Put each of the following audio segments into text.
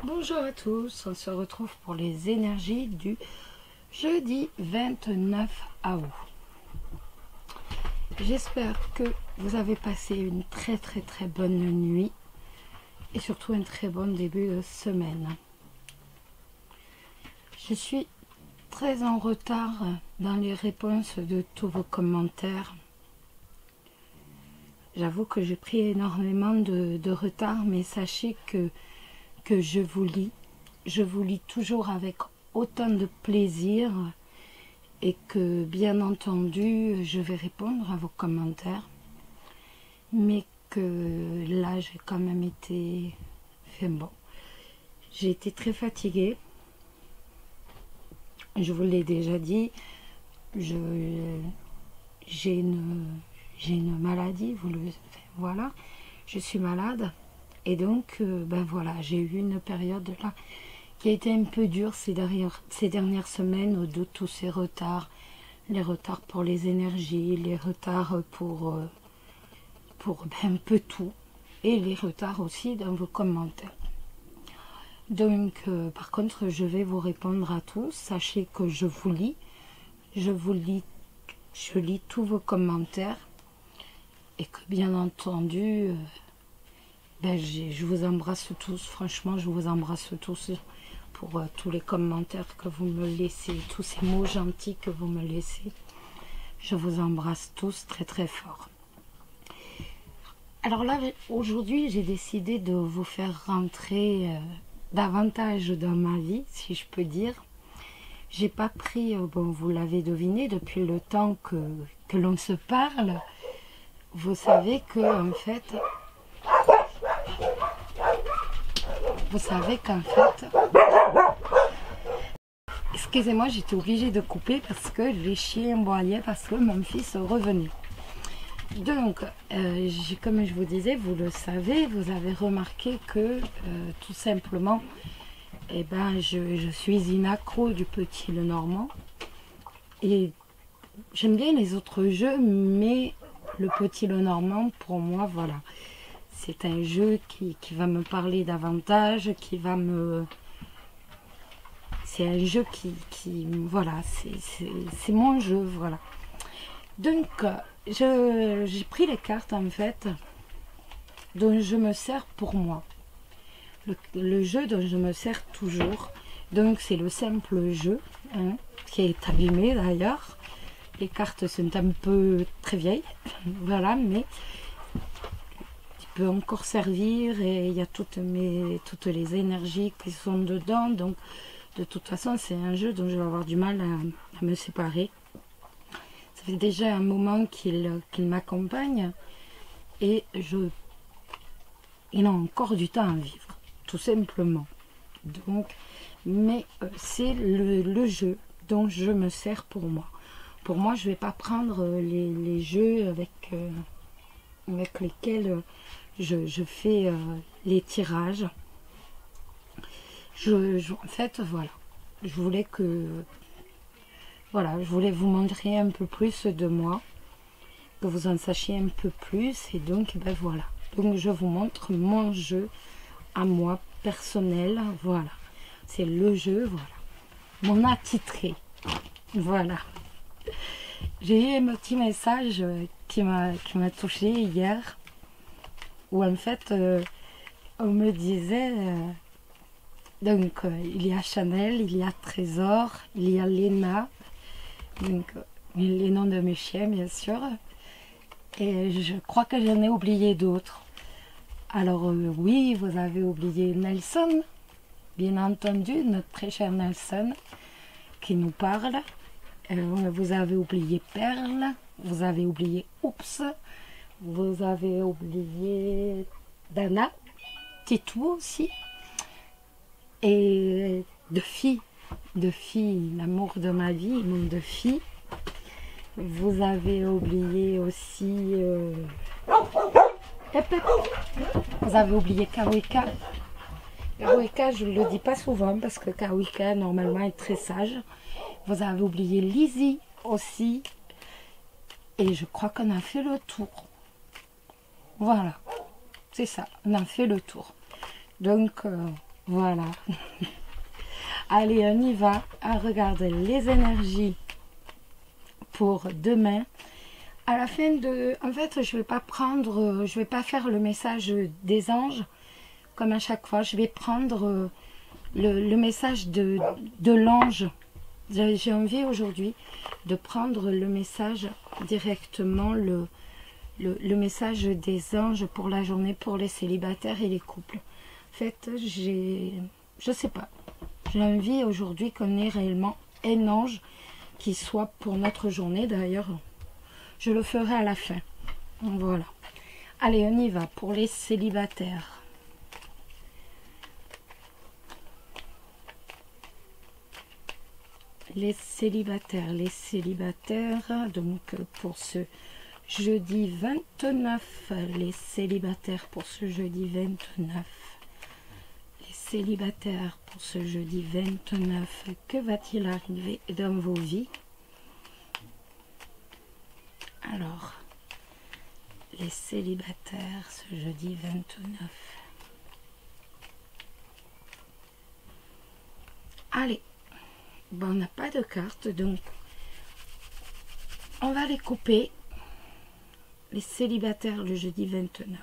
Bonjour à tous, on se retrouve pour les énergies du jeudi 29 août. J'espère que vous avez passé une très bonne nuit et surtout un très bon début de semaine. Je suis très en retard dans les réponses de tous vos commentaires. J'avoue que j'ai pris énormément de retard, mais sachez que je vous lis toujours avec autant de plaisir et que bien entendu je vais répondre à vos commentaires, mais que là j'ai quand même été, j'ai été très fatiguée, je vous l'ai déjà dit, j'ai une maladie, voilà, je suis malade. Et donc, voilà, j'ai eu une période là qui a été un peu dure ces dernières semaines, de tous ces retards, les retards pour les énergies, les retards pour un peu tout, et les retards aussi dans vos commentaires. Donc, par contre, je vais vous répondre à tous. Sachez que je lis tous vos commentaires, et que bien entendu... je vous embrasse tous, franchement je vous embrasse tous pour tous les commentaires que vous me laissez, tous ces mots gentils que vous me laissez. Je vous embrasse tous très fort. Alors là, aujourd'hui, j'ai décidé de vous faire rentrer davantage dans ma vie, si je peux dire. J'ai pas pris, vous l'avez deviné, depuis le temps que l'on se parle, vous savez que en fait... excusez-moi, j'étais obligée de couper parce que les chiens aboyaient, parce que mon fils revenait. Donc, comme je vous disais, vous le savez, vous avez remarqué que tout simplement, je suis une accro du Petit Lenormand. Et j'aime bien les autres jeux, mais le Petit Lenormand, pour moi, voilà. C'est un jeu qui va me parler davantage, c'est un jeu voilà, c'est mon jeu, voilà. Donc, j'ai pris les cartes, en fait, dont je me sers pour moi. Le jeu dont je me sers toujours. Donc, c'est le simple jeu, qui est abîmé, d'ailleurs. Les cartes sont un peu très vieilles, voilà, mais... peut encore servir, et il y a toutes les énergies qui sont dedans, donc de toute façon c'est un jeu dont je vais avoir du mal à me séparer. Ça fait déjà un moment qu'il m'accompagne, et il a encore du temps à vivre, tout simplement. Donc, mais c'est le jeu dont je me sers pour moi. Pour moi, je vais pas prendre les jeux avec lesquels je fais les tirages. En fait, voilà. Je voulais vous montrer un peu plus de moi, que vous en sachiez un peu plus, et donc, voilà. Donc, je vous montre mon jeu à moi, personnel, voilà. C'est le jeu, voilà. Mon attitré, voilà. J'ai eu un petit message qui m'a touché hier, où en fait on me disait donc il y a Chanel, il y a Trésor, il y a Léna, donc les noms de mes chiens bien sûr, et je crois que j'en ai oublié d'autres. Alors oui, vous avez oublié Nelson, bien entendu, notre très cher Nelson qui nous parle. Vous avez oublié Perle, vous avez oublié Oups, vous avez oublié Dana, Titou aussi, et de filles, l'amour de ma vie, mon de filles. Vous avez oublié aussi, vous avez oublié Kawika. Kawika, je ne le dis pas souvent parce que Kawika normalement est très sage. Vous avez oublié Lizzie aussi. Et je crois qu'on a fait le tour. Voilà. C'est ça, on a fait le tour. Donc, Voilà. Allez, on y va. À regarder les énergies pour demain. À la fin de... En fait, je vais pas faire le message des anges comme à chaque fois. Je vais prendre le message de l'ange. J'ai envie aujourd'hui de prendre le message directement, le message des anges pour la journée, pour les célibataires et les couples. En fait, je sais pas. J'ai envie aujourd'hui qu'on ait réellement un ange qui soit pour notre journée. D'ailleurs, je le ferai à la fin. Voilà. Allez, on y va pour les célibataires. Les célibataires, donc pour ce jeudi 29, les célibataires pour ce jeudi 29. Les célibataires pour ce jeudi 29, que va-t-il arriver dans vos vies? Alors, les célibataires ce jeudi 29. Allez, bon, on n'a pas de carte, donc on va les couper. Les célibataires le jeudi 29.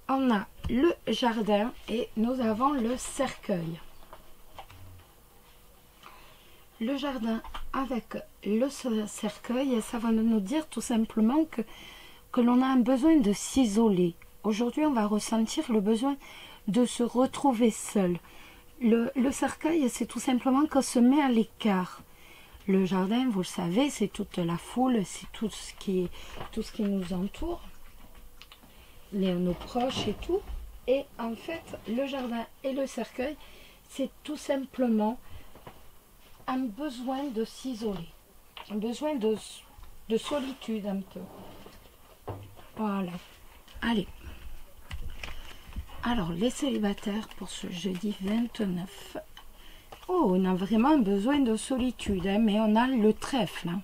On a le jardin et nous avons le cercueil. Le jardin avec le cercueil, ça va nous dire tout simplement que l'on a un besoin de s'isoler. Aujourd'hui, on va ressentir le besoin de se retrouver seul. Le cercueil, c'est tout simplement qu'on se met à l'écart. Le jardin, vous le savez, c'est toute la foule, c'est tout ce qui nous entoure, nos proches et tout. Et en fait, le jardin et le cercueil, c'est tout simplement un besoin de s'isoler, un besoin de solitude un peu. Voilà. Allez. Alors, les célibataires pour ce jeudi 29. Oh, on a vraiment besoin de solitude, hein, mais on a le trèfle. Hein.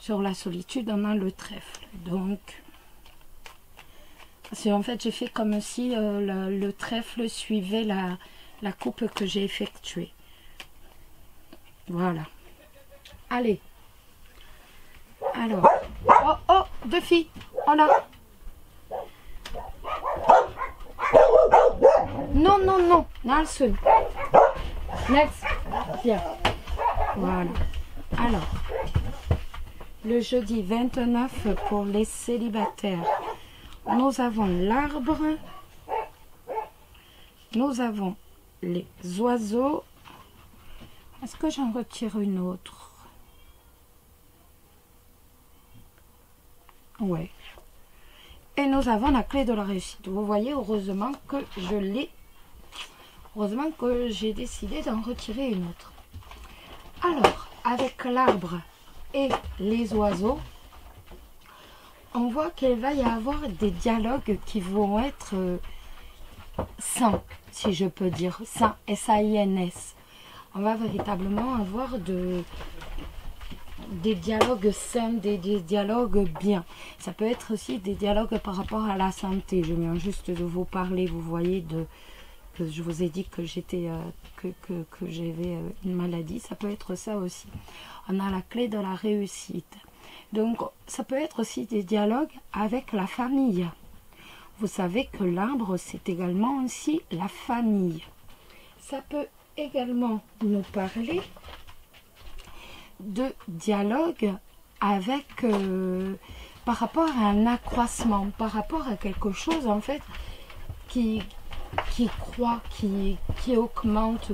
Sur la solitude, on a le trèfle. Donc, en fait, j'ai fait comme si le trèfle suivait la coupe que j'ai effectuée. Voilà. Allez. Alors. Oh, oh, deux filles. Oh là. Non, non, non. Nelson. Next. Viens. Voilà. Alors. Le jeudi 29 pour les célibataires. Nous avons l'arbre. Nous avons les oiseaux. Est-ce que j'en retire une autre? Ouais. Et nous avons la clé de la réussite. Vous voyez, heureusement que je l'ai. Heureusement que j'ai décidé d'en retirer une autre. Alors, avec l'arbre et les oiseaux, on voit qu'il va y avoir des dialogues qui vont être sains, si je peux dire. Sains, S-A-I-N-S. On va véritablement avoir des dialogues sains, des dialogues bien. Ça peut être aussi des dialogues par rapport à la santé. Je viens juste de vous parler, vous voyez, que je vous ai dit que j'étais que j'avais une maladie. Ça peut être ça aussi. On a la clé de la réussite. Donc, ça peut être aussi des dialogues avec la famille. Vous savez que l'arbre, c'est également aussi la famille. Ça peut également nous parler de dialogue avec par rapport à un accroissement, par rapport à quelque chose en fait qui croît, qui augmente,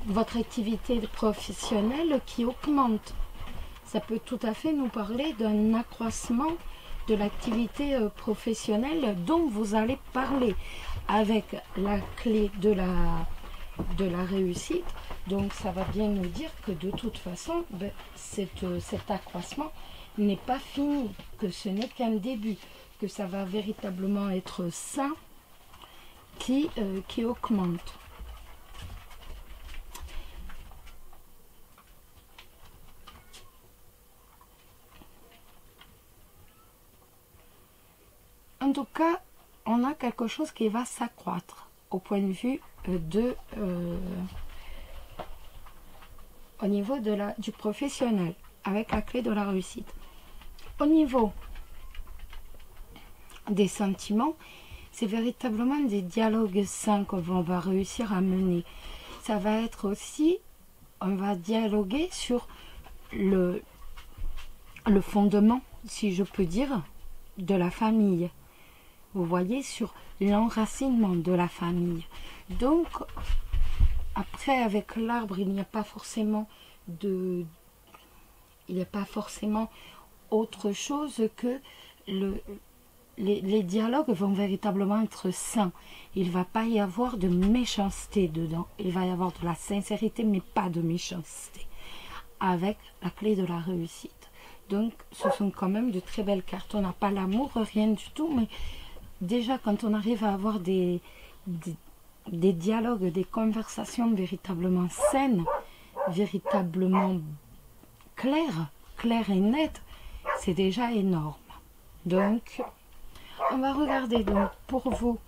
votre activité professionnelle qui augmente. Ça peut tout à fait nous parler d'un accroissement de l'activité professionnelle dont vous allez parler avec la clé de la réussite. Donc ça va bien nous dire que de toute façon, cet accroissement n'est pas fini, que ce n'est qu'un début, que ça va véritablement être ça qui augmente. En tout cas, on on a quelque chose qui va s'accroître au point de vue au niveau du professionnel, avec la clé de la réussite. Au niveau des sentiments, c'est véritablement des dialogues sains qu'on va réussir à mener. Ça va être aussi, on va dialoguer sur le fondement, si je peux dire, de la famille. Vous voyez, sur l'enracinement de la famille. Donc, après, avec l'arbre, il n'y a pas forcément autre chose que les dialogues vont véritablement être sains. Il ne va pas y avoir de méchanceté dedans. Il va y avoir de la sincérité, mais pas de méchanceté. Avec la clé de la réussite. Donc, ce sont quand même de très belles cartes. On n'a pas l'amour, rien du tout, mais déjà, quand on arrive à avoir des dialogues, des conversations véritablement saines, véritablement claires et nettes, c'est déjà énorme. Donc, on va regarder donc pour vous.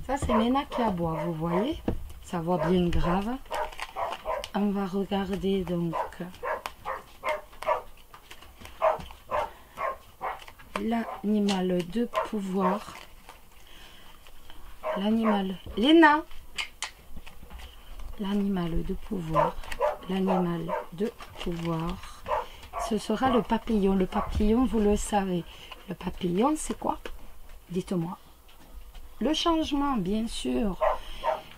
Ça, c'est Léna qui aboie, vous voyez. Sa voix bien grave. On va regarder donc l'animal de pouvoir. L'animal. Léna. L'animal de pouvoir. L'animal de pouvoir. Ce sera le papillon. Le papillon, vous le savez. Le papillon, c'est quoi? Dites-moi. Le changement, bien sûr.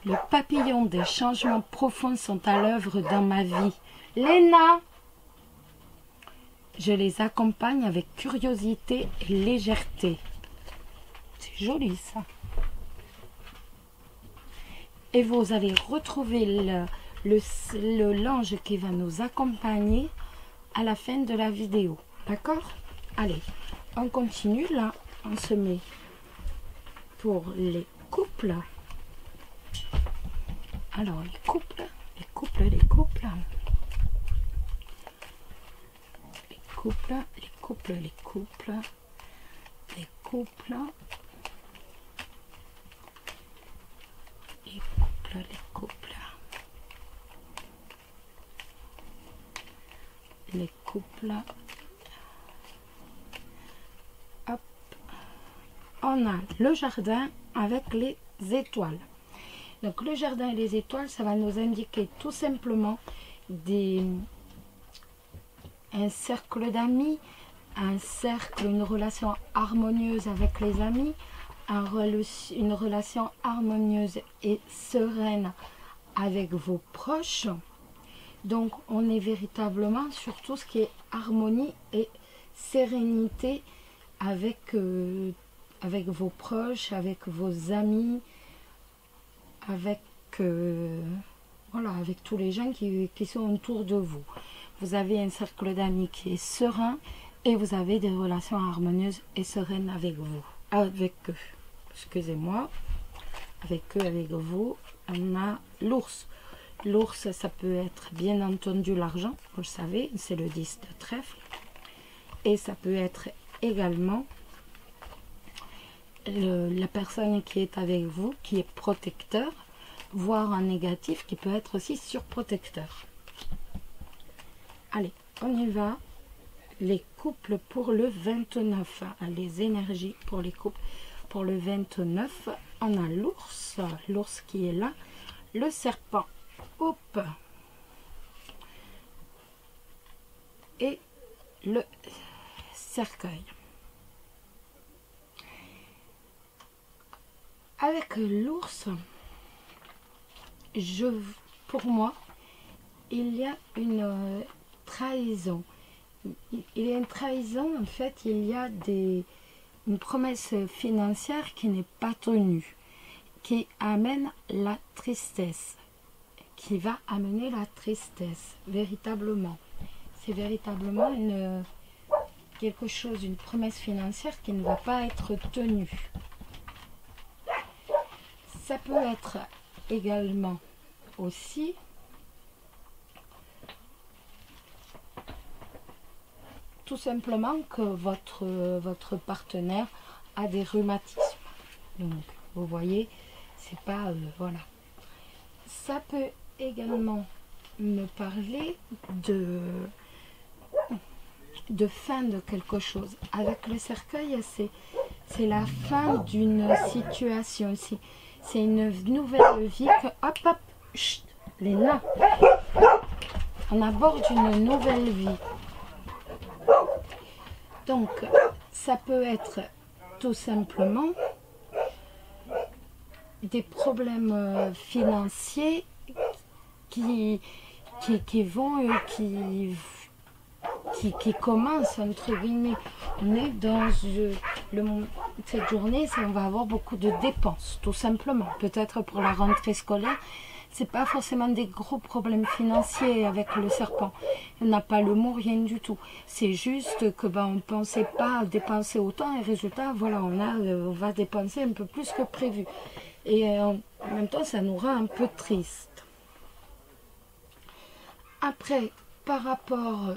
Le papillon, des changements profonds sont à l'œuvre dans ma vie. Léna, je les accompagne avec curiosité et légèreté. C'est joli, ça. Et vous allez retrouver l'ange qui va nous accompagner à la fin de la vidéo. D'accord? Allez, on continue. Là, on se met pour les couples. Alors, les couples. Les couples. Les couples, les couples. Les couples. Les couples. Les couples. Les couples. Hop. On a le jardin avec les étoiles. Donc le jardin et les étoiles, ça va nous indiquer tout simplement un cercle d'amis, une relation harmonieuse avec les amis, une relation harmonieuse et sereine avec vos proches. Donc on est véritablement sur tout ce qui est harmonie et sérénité avec vos proches, avec vos amis, avec avec tous les gens qui sont autour de vous. Vous avez un cercle d'amis qui est serein et vous avez des relations harmonieuses et sereines avec eux. Excusez-moi, avec eux, avec vous. On a l'ours. L'ours, ça peut être bien entendu l'argent, vous le savez, c'est le 10 de trèfle. Et ça peut être également la personne qui est avec vous, qui est protecteur, voire en négatif, qui peut être aussi surprotecteur. Allez, on y va. Les couples pour le 29. Les énergies pour les couples pour le 29. On a l'ours. L'ours qui est là. Le serpent. Hop. Et le cercueil. Avec l'ours, pour moi, il y a une trahison. Il y a une trahison, en fait, il y a une promesse financière qui n'est pas tenue, qui amène la tristesse, qui va amener la tristesse, véritablement. C'est véritablement quelque chose, une promesse financière qui ne va pas être tenue. Ça peut être également aussi tout simplement que votre partenaire a des rhumatismes. Donc, vous voyez, c'est pas... voilà. Ça peut également me parler de fin de quelque chose. Avec le cercueil, c'est la fin d'une situation. C'est une nouvelle vie que... Hop, hop, chut, Léna. On aborde une nouvelle vie. Donc, ça peut être tout simplement des problèmes financiers qui commencent, entre guillemets. On est dans cette journée, on va avoir beaucoup de dépenses, tout simplement. Peut-être pour la rentrée scolaire, c'est pas forcément des gros problèmes financiers avec le serpent. On n'a pas le mot, rien du tout. C'est juste que on ne pensait pas dépenser autant et résultat, voilà, on va dépenser un peu plus que prévu. Et en même temps, ça nous rend un peu triste. Après, par rapport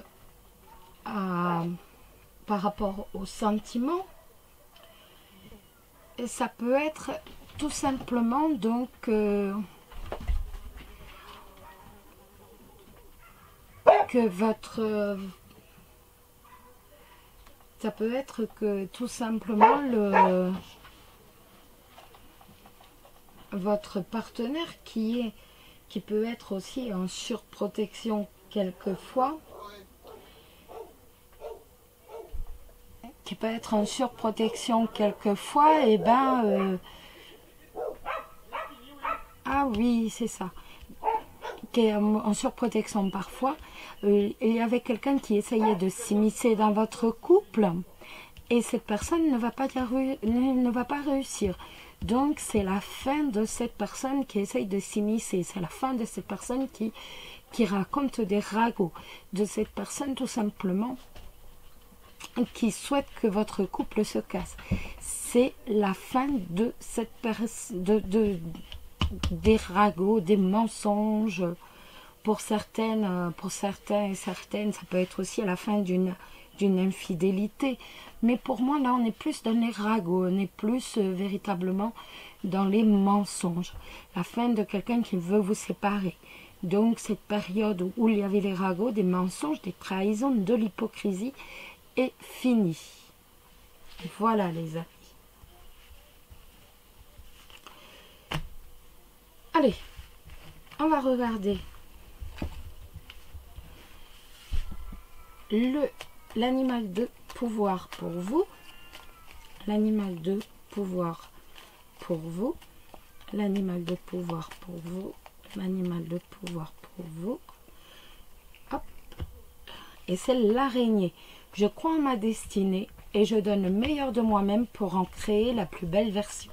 aux sentiments, ça peut être tout simplement donc que ça peut être que tout simplement votre partenaire qui peut être aussi en surprotection quelquefois, et ah oui, c'est ça, qui est en surprotection parfois. Il y avait quelqu'un qui essayait de s'immiscer dans votre couple et cette personne ne va pas réussir. Donc c'est la fin de cette personne qui essaye de s'immiscer, c'est la fin de cette personne qui raconte des ragots, de cette personne tout simplement qui souhaite que votre couple se casse. C'est la fin de cette des ragots, des mensonges. Pour certains et certaines, ça peut être aussi à la fin d'une infidélité. Mais pour moi, là, on est plus dans les ragots, on est plus véritablement dans les mensonges. La fin de quelqu'un qui veut vous séparer. Donc, cette période où il y avait les ragots, des mensonges, des trahisons, de l'hypocrisie, est finie. Voilà, les amis. Allez, on va regarder l'animal de pouvoir pour vous, l'animal de pouvoir pour vous, l'animal de pouvoir pour vous, l'animal de pouvoir pour vous. Hop. Et c'est l'araignée. Je crois en ma destinée et je donne le meilleur de moi-même pour en créer la plus belle version.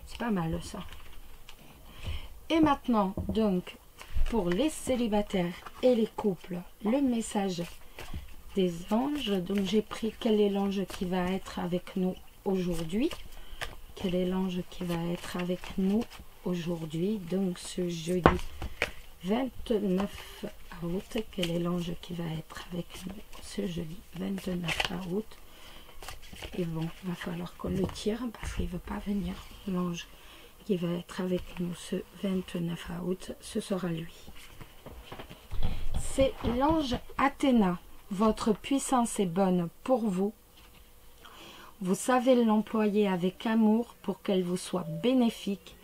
C'est pas mal ça. Et maintenant, donc, pour les célibataires et les couples, le message des anges. Donc j'ai pris quel est l'ange qui va être avec nous aujourd'hui. Quel est l'ange qui va être avec nous aujourd'hui. Donc ce jeudi 29 août. Quel est l'ange qui va être avec nous ce jeudi 29 août. Et bon, il va falloir qu'on le tire parce qu'il ne veut pas venir. L'ange qui va être avec nous ce 29 août, ce sera lui. C'est l'ange Athéna. Votre puissance est bonne pour vous. Vous savez l'employer avec amour pour qu'elle vous soit bénéfique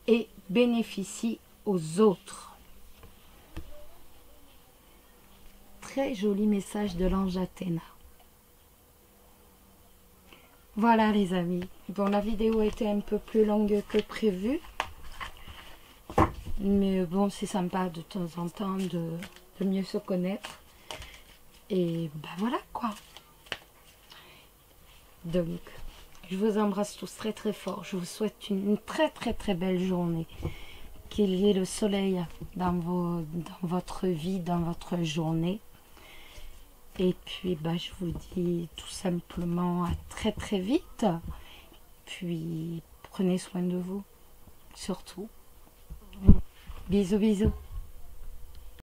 et bénéficie aux autres. Très joli message de l'ange Athéna. Voilà les amis. Bon, la vidéo était un peu plus longue que prévu. Mais bon, c'est sympa de temps en temps de mieux se connaître. Et ben voilà quoi. Donc, je vous embrasse tous très très fort. Je vous souhaite une très très très belle journée. Qu'il y ait le soleil dans votre vie, dans votre journée. Et puis, bah, je vous dis tout simplement à très très vite. Puis, prenez soin de vous. Surtout. Bisous, bisous.